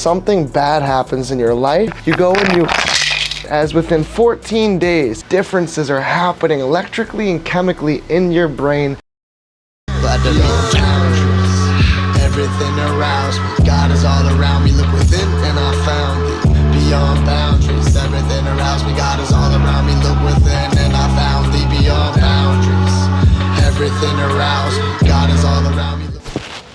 Something bad happens in your life, you go and you, as within 14 days, differences are happening electrically and chemically in your brain. Everything aroused me, God is all around me. Look within and I found it. Beyond boundaries, everything aroused me, God is all around me. Look within and I found thee. Beyond boundaries, everything aroused me, God is all around me.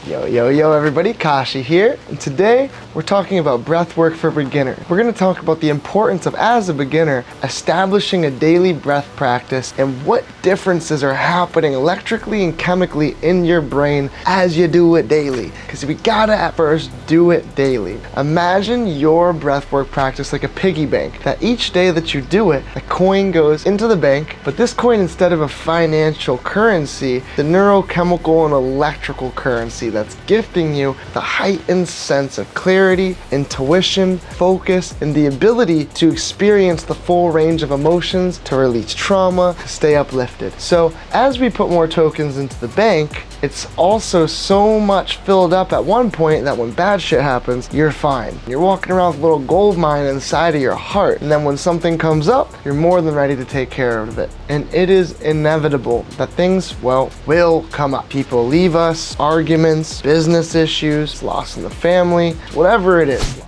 Yo, everybody, Kashi here, and today we're talking about breath work for beginners. We're going to talk about the importance of, as a beginner, establishing a daily breath practice and what differences are happening electrically and chemically in your brain as you do it daily. Because we gotta at first do it daily. Imagine your breath work practice like a piggy bank, that each day that you do it, a coin goes into the bank, but this coin, instead of a financial currency, the neurochemical and electrical currency that's gifting you the heightened sense of clarity, intuition, focus, and the ability to experience the full range of emotions, to release trauma, to stay uplifted. So as we put more tokens into the bank, it's also so much filled up at one point that when bad shit happens, you're fine. You're walking around with a little gold mine inside of your heart, and then when something comes up, you're more than ready to take care of it. And it is inevitable that things, well, will come up. People leave us, arguments, business issues, loss in the family, whatever it is.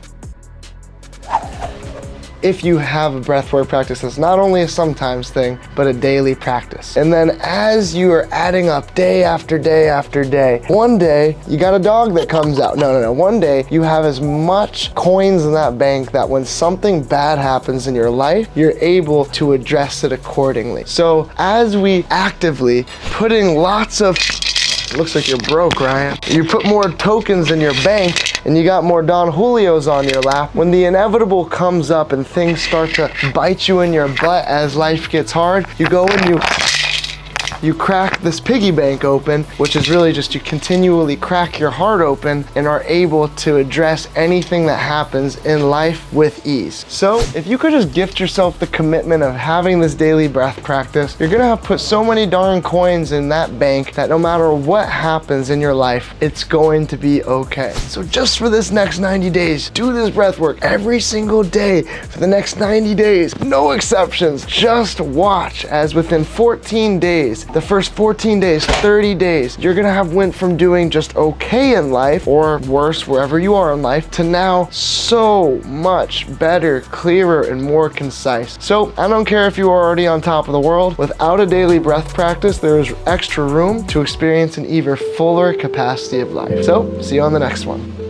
If you have a breathwork practice that's not only a sometimes thing, but a daily practice. And then as you are adding up day after day after day, one day you got a dog that comes out. No. One day you have as much coins in that bank that when something bad happens in your life, you're able to address it accordingly. So as we actively putting lots of, looks like you're broke, Ryan. You put more tokens in your bank and you got more Don Julios on your lap. When the inevitable comes up and things start to bite you in your butt as life gets hard, you go and you crack this piggy bank open, which is really just you continually crack your heart open and are able to address anything that happens in life with ease. So if you could just gift yourself the commitment of having this daily breath practice, you're gonna have put so many darn coins in that bank that no matter what happens in your life, it's going to be okay. So just for this next 90 days, do this breath work every single day for the next 90 days, no exceptions. Just watch as within 14 days, the first 14 days, 30 days, you're gonna have went from doing just okay in life, or worse, wherever you are in life, to now so much better, clearer, and more concise. So I don't care if you are already on top of the world, without a daily breath practice, there is extra room to experience an even fuller capacity of life. So see you on the next one.